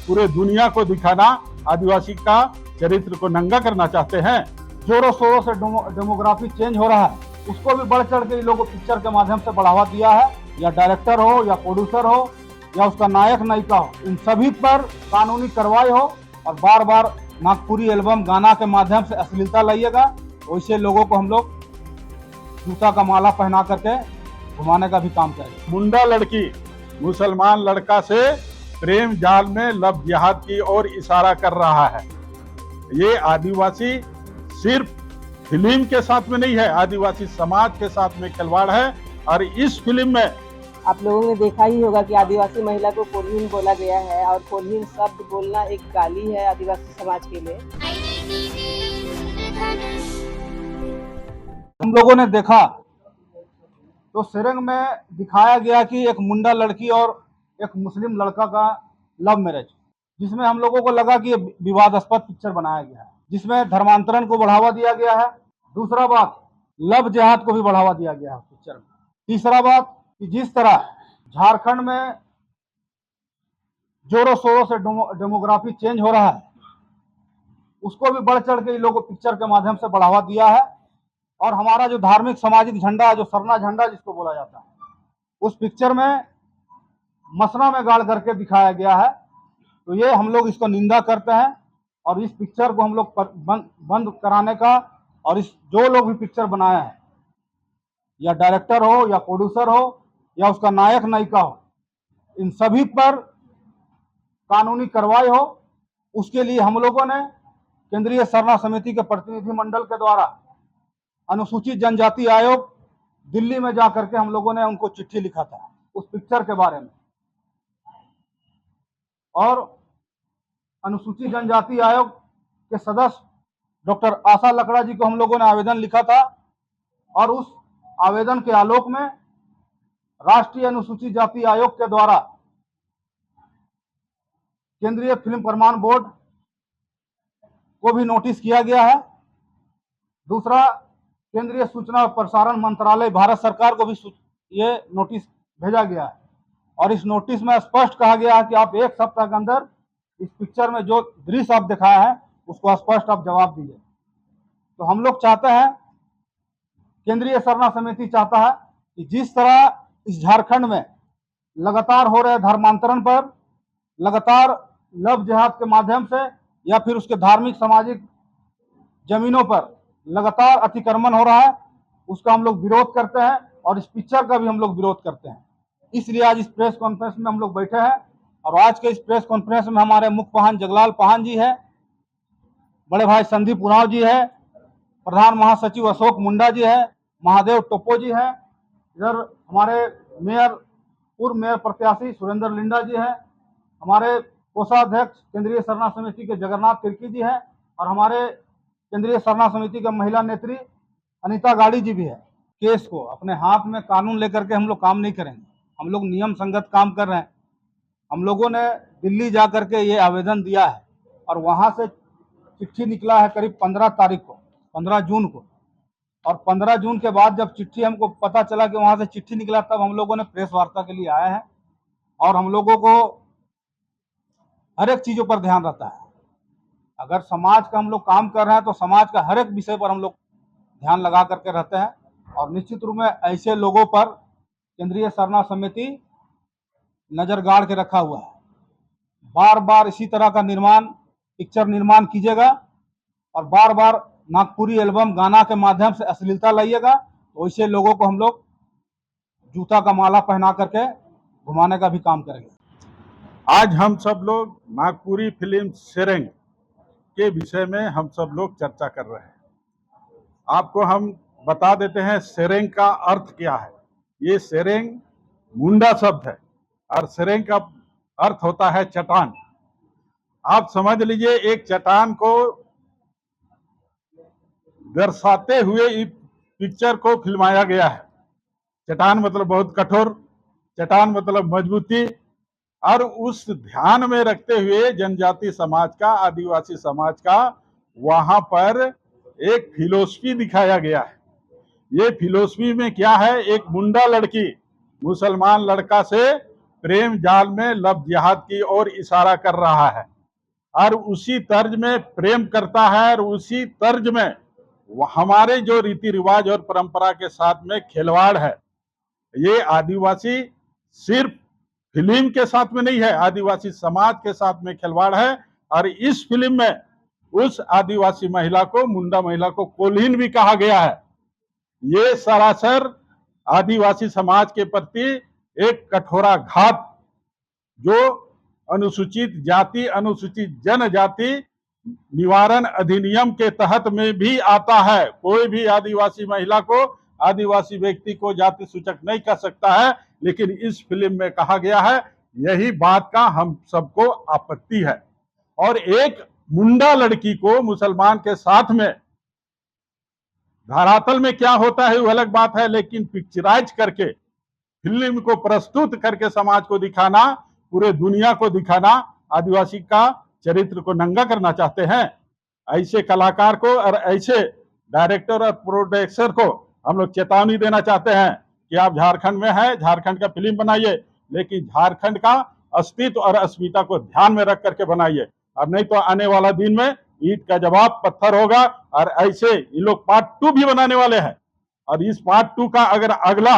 पूरे दुनिया को दिखाना, आदिवासी का चरित्र को नंगा करना चाहते हैं। जोरों शोरों से डेमोग्राफी चेंज हो रहा है, उसको भी बढ़ चढ़ के इन लोगों पिक्चर के माध्यम से बढ़ावा दिया है। या डायरेक्टर हो या प्रोड्यूसर हो या उसका नायक नायिका हो, इन सभी पर कानूनी कार्रवाई हो। और बार बार नागपुरी एल्बम गाना के माध्यम से अश्लीलता लाइएगा, वैसे लोगों को हम लोग जूता का माला पहना करके घुमाने का भी काम करेंगे। मुंडा लड़की मुसलमान लड़का से प्रेम जाल में लव जिहाद की ओर इशारा कर रहा है। ये आदिवासी सिर्फ फिल्म के साथ में नहीं है, आदिवासी समाज के साथ में खिलवाड़ है। और इस फिल्म में आप लोगों ने देखा ही होगा कि आदिवासी महिला को कोल्हीन बोला गया है, और कोल्हीन शब्द बोलना एक गाली है आदिवासी समाज के लिए। हम लोगों ने देखा तो सेरंग में दिखाया गया कि एक मुंडा लड़की और एक मुस्लिम लड़का का लव मैरिज, जिसमें हम लोगों को लगा कि ये विवादास्पद पिक्चर बनाया गया है, जिसमें धर्मांतरण को बढ़ावा दिया गया है। दूसरा बात, लव जिहाद को भी बढ़ावा दिया गया है पिक्चर में। तीसरा बात कि जिस तरह झारखंड में जोरों शोरों से डेमोग्राफी चेंज हो रहा है, उसको भी बढ़ चढ़ के इन लोगों पिक्चर के माध्यम से बढ़ावा दिया है। और हमारा जो धार्मिक सामाजिक झंडा है, जो सरना झंडा जिसको बोला जाता है, उस पिक्चर में मसना में गाड़ करके दिखाया गया है। तो ये हम लोग इसको निंदा करते हैं और इस पिक्चर को हम लोग बंद कराने का, और इस जो लोग भी पिक्चर बनाया है, या डायरेक्टर हो या प्रोड्यूसर हो या उसका नायक नायिका हो, इन सभी पर कानूनी कार्रवाई हो। उसके लिए हम लोगों ने केंद्रीय सरना समिति के प्रतिनिधि मंडल के द्वारा अनुसूचित जनजाति आयोग दिल्ली में जाकर के हम लोगों ने उनको चिट्ठी लिखा था उस पिक्चर के बारे में। और अनुसूचित जनजाति आयोग के सदस्य डॉक्टर आशा लकड़ा जी को हम लोगों ने आवेदन लिखा था, और उस आवेदन के आलोक में राष्ट्रीय अनुसूचित जाति आयोग के द्वारा केंद्रीय फिल्म प्रमाण बोर्ड को भी नोटिस किया गया है। दूसरा, केंद्रीय सूचना और प्रसारण मंत्रालय भारत सरकार को भी ये नोटिस भेजा गया है, और इस नोटिस में स्पष्ट कहा गया है कि आप 1 सप्ताह के अंदर इस पिक्चर में जो दृश्य आप दिखाया है उसको स्पष्ट आप जवाब दीजिए। तो हम लोग चाहते हैं, केंद्रीय सरना समिति चाहता है कि जिस तरह इस झारखंड में लगातार हो रहे धर्मांतरण पर, लगातार लव जिहाद के माध्यम से या फिर उसके धार्मिक सामाजिक जमीनों पर लगातार अतिक्रमण हो रहा है, उसका हम लोग विरोध करते हैं और इस पिक्चर का भी हम लोग विरोध करते हैं। इसलिए आज इस प्रेस कॉन्फ्रेंस में हम लोग बैठे हैं, और आज के इस प्रेस कॉन्फ्रेंस में हमारे मुख्य पाहन जगलाल पाहन जी है, बड़े भाई संदीप उरांव जी है, प्रधान महासचिव अशोक मुंडा जी है, महादेव टोपो जी है, इधर हमारे पूर्व मेयर प्रत्याशी सुरेंद्र लिंडा जी है, हमारे कोषाध्यक्ष केंद्रीय सरना समिति के जगन्नाथ तिर्की जी है, और हमारे केंद्रीय सरना समिति के महिला नेत्री अनीता गाड़ी जी भी है। केस को अपने हाथ में कानून लेकर के हम लोग काम नहीं करेंगे, हम लोग नियम संगत काम कर रहे हैं। हम लोगों ने दिल्ली जा करके ये आवेदन दिया है, और वहाँ से चिट्ठी निकला है करीब 15 तारीख को, 15 जून को। और 15 जून के बाद जब चिट्ठी हमको पता चला कि वहाँ से चिट्ठी निकला, तब हम लोगों ने प्रेस वार्ता के लिए आए हैं। और हम लोगों को हर एक चीज़ों पर ध्यान रहता है। अगर समाज का हम लोग काम कर रहे हैं तो समाज का हर एक विषय पर हम लोग ध्यान लगा करके रहते हैं, और निश्चित रूप में ऐसे लोगों पर केंद्रीय सरना समिति नजर गाड़ के रखा हुआ है। बार बार इसी तरह का पिक्चर निर्माण कीजिएगा, और बार बार नागपुरी एल्बम गाना के माध्यम से अश्लीलता लाइएगा, तो वैसे लोगों को हम लोग जूता का माला पहना करके घुमाने का भी काम करेंगे। आज हम सब लोग नागपुरी फिल्म सेरेंग के विषय में हम सब लोग चर्चा कर रहे हैं। आपको हम बता देते हैं सेरेंग का अर्थ क्या है। ये सेरेंग मुंडा शब्द है, और सेरेंग का अर्थ होता है चट्टान। आप समझ लीजिए, एक चट्टान को दर्शाते हुए इस पिक्चर को फिल्माया गया है। चट्टान मतलब बहुत कठोर, चट्टान मतलब मजबूती, और उस ध्यान में रखते हुए जनजाति समाज का, आदिवासी समाज का वहां पर एक फिलोसफी दिखाया गया है। ये फिलोसफी में क्या है, एक मुंडा लड़की मुसलमान लड़का से प्रेम जाल में लव जिहाद की ओर इशारा कर रहा है और उसी तर्ज में प्रेम करता है और उसी तर्ज में हमारे जो रीति रिवाज और परंपरा के साथ में खिलवाड़ है। ये आदिवासी सिर्फ फिल्म के साथ में नहीं है, आदिवासी समाज के साथ में खिलवाड़ है। और इस फिल्म में उस आदिवासी महिला को, मुंडा महिला को कोल्हीन भी कहा गया है। ये सरासर आदिवासी समाज के प्रति एक कठोराघात, जो अनुसूचित जाति, अनुसूचित जनजाति निवारण अधिनियम के तहत में भी आता है। कोई भी आदिवासी महिला को, आदिवासी व्यक्ति को जाति सूचक नहीं कर सकता है, लेकिन इस फिल्म में कहा गया है। यही बात का हम सबको आपत्ति है। और एक मुंडा लड़की को मुसलमान के साथ में, धरातल में क्या होता है वो अलग बात है, लेकिन पिक्चराइज करके, फिल्म को प्रस्तुत करके समाज को दिखाना, पूरे दुनिया को दिखाना, आदिवासी का चरित्र को नंगा करना चाहते हैं। ऐसे कलाकार को और ऐसे डायरेक्टर और प्रोड्यूसर को हम लोग चेतावनी देना चाहते हैं कि आप झारखंड में हैं, झारखंड का फिल्म बनाइए, लेकिन झारखंड का अस्तित्व और अस्मिता को ध्यान में रख करके बनाइए। और नहीं तो आने वाला दिन में ईंट का जवाब पत्थर होगा। और ऐसे ये लोग पार्ट 2 भी बनाने वाले हैं, और इस पार्ट 2 का अगर अगला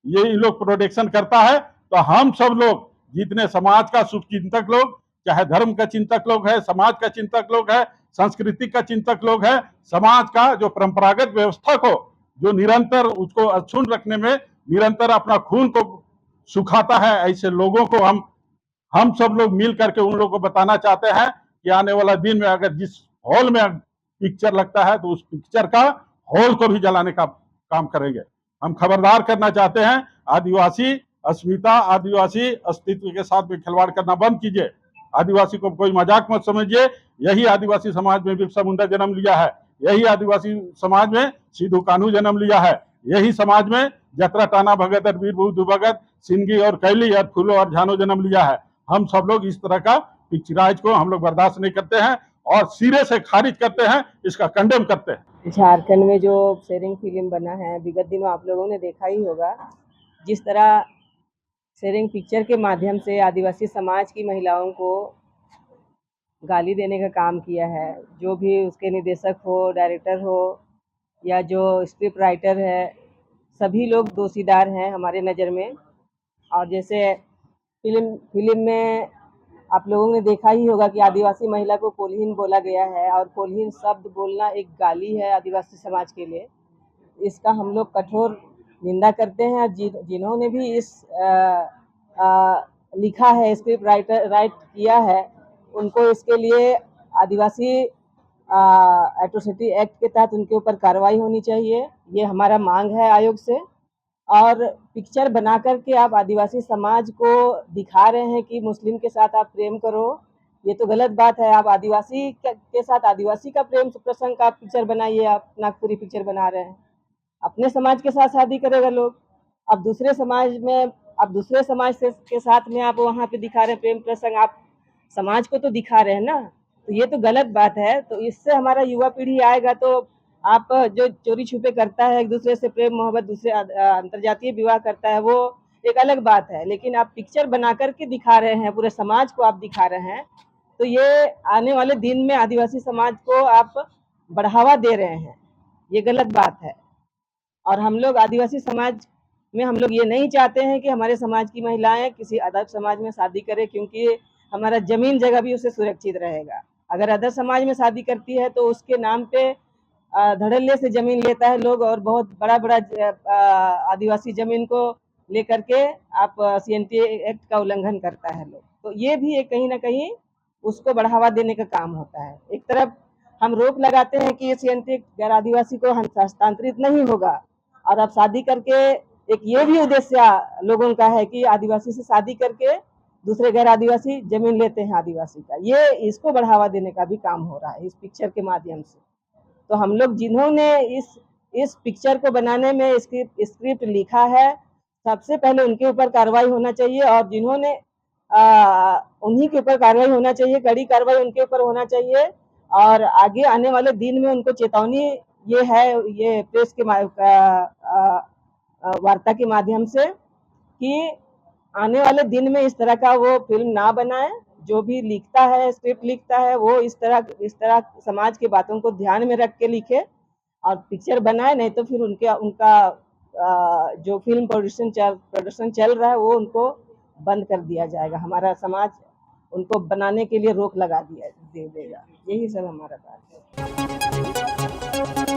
ये इन लोग प्रोडक्शन करता है तो हम सब लोग, जितने समाज का शुभ चिंतक लोग, चाहे धर्म का चिंतक लोग है, समाज का चिंतक लोग है, संस्कृति का चिंतक लोग है, समाज का जो परंपरागत व्यवस्था को, जो निरंतर उसको अक्षुण्ण रखने में निरंतर अपना खून को सुखाता है, ऐसे लोगों को हम सब लोग मिल करके उन लोगों को बताना चाहते हैं कि आने वाला दिन में अगर जिस हॉल में पिक्चर लगता है तो उस पिक्चर का हॉल को भी जलाने का काम करेंगे। हम खबरदार करना चाहते हैं, आदिवासी अस्मिता, आदिवासी अस्तित्व के साथ में खिलवाड़ करना बंद कीजिए। आदिवासी को कोई मजाक मत समझिए। यही आदिवासी समाज में बिरसा मुंडा जन्म लिया है, यही आदिवासी समाज में सिद्धू कान्हू जन्म लिया है, यही समाज में जतरा टाना भगत और वीर बुद्धू भगत, सिंगी और कैली और फूलो और झानो जन्म लिया है। हम सब लोग इस तरह का पिक्चराइज को हम लोग बर्दाश्त नहीं करते हैं और सिरे से खारिज करते हैं, इसका कंडेम करते हैं। झारखंड में जो शेरिंग फिल्म बना है, विगत दिनों आप लोगों ने देखा ही होगा, जिस तरह शेरिंग पिक्चर के माध्यम से आदिवासी समाज की महिलाओं को गाली देने का काम किया है। जो भी उसके निर्देशक हो, डायरेक्टर हो या जो स्क्रिप्ट राइटर है, सभी लोग दोषीदार हैं हमारे नज़र में। और जैसे फिल्म में आप लोगों ने देखा ही होगा कि आदिवासी महिला को कोल्हीन बोला गया है, और कोल्हीन शब्द बोलना एक गाली है आदिवासी समाज के लिए। इसका हम लोग कठोर निंदा करते हैं। जिन्होंने भी इस लिखा है, स्क्रिप्ट राइट किया है, उनको इसके लिए आदिवासी एट्रोसिटी एक्ट के तहत उनके ऊपर कार्रवाई होनी चाहिए। ये हमारा मांग है आयोग से। और पिक्चर बना करके आप आदिवासी समाज को दिखा रहे हैं कि मुस्लिम के साथ आप प्रेम करो, ये तो गलत बात है। आप आदिवासी के साथ आदिवासी का प्रेम प्रसंग का पिक्चर बनाइए। आप नागपुरी पिक्चर बना रहे हैं, अपने समाज के साथ शादी करेगा लोग, अब दूसरे समाज में, अब दूसरे समाज के साथ में आप वहाँ पे दिखा रहे हैं प्रेम प्रसंग, आप समाज को तो दिखा रहे हैं ना, तो ये तो गलत बात है। तो इससे हमारा युवा पीढ़ी आएगा तो आप जो चोरी छुपे करता है, एक दूसरे से प्रेम मोहब्बत, दूसरे अंतर्जातीय विवाह करता है, वो एक अलग बात है। लेकिन आप पिक्चर बना करके दिखा रहे हैं, पूरे समाज को आप दिखा रहे हैं, तो ये आने वाले दिन में आदिवासी समाज को आप बढ़ावा दे रहे हैं, ये गलत बात है। और हम लोग आदिवासी समाज में हम लोग ये नहीं चाहते हैं कि हमारे समाज की महिलाएं किसी अदर समाज में शादी करें, क्योंकि हमारा जमीन जगह भी उससे सुरक्षित रहेगा। अगर अदर समाज में शादी करती है तो उसके नाम पे धड़ल्ले से जमीन लेता है लोग, और बहुत बड़ा बड़ा आदिवासी जमीन को लेकर के आप CNT एक्ट का उल्लंघन करता है लोग। तो ये भी एक कहीं ना कहीं उसको बढ़ावा देने का काम होता है। एक तरफ हम रोक लगाते हैं कि ये CNT गैर आदिवासी को हस्तांतरित नहीं होगा, और अब शादी करके एक ये भी उद्देश्य लोगों का है कि आदिवासी से शादी करके दूसरे गैर आदिवासी जमीन लेते हैं आदिवासी का, ये इसको बढ़ावा देने का भी काम हो रहा है इस पिक्चर के माध्यम से। तो हम लोग जिन्होंने इस पिक्चर को बनाने में स्क्रिप्ट लिखा है, सबसे पहले उनके ऊपर कार्रवाई होना चाहिए, और जिन्होंने उन्हीं के ऊपर कार्रवाई होना चाहिए, कड़ी कार्रवाई उनके ऊपर होना चाहिए। और आगे आने वाले दिन में उनको चेतावनी ये है, ये प्रेस के वार्ता के माध्यम से, कि आने वाले दिन में इस तरह का वो फिल्म ना बनाए। जो भी लिखता है, स्क्रिप्ट लिखता है, वो इस तरह समाज की बातों को ध्यान में रख के लिखे और पिक्चर बनाए, नहीं तो फिर उनका जो फिल्म प्रोडक्शन चल रहा है वो उनको बंद कर दिया जाएगा। हमारा समाज उनको बनाने के लिए रोक लगा दे देगा। यही सब हमारा बात है।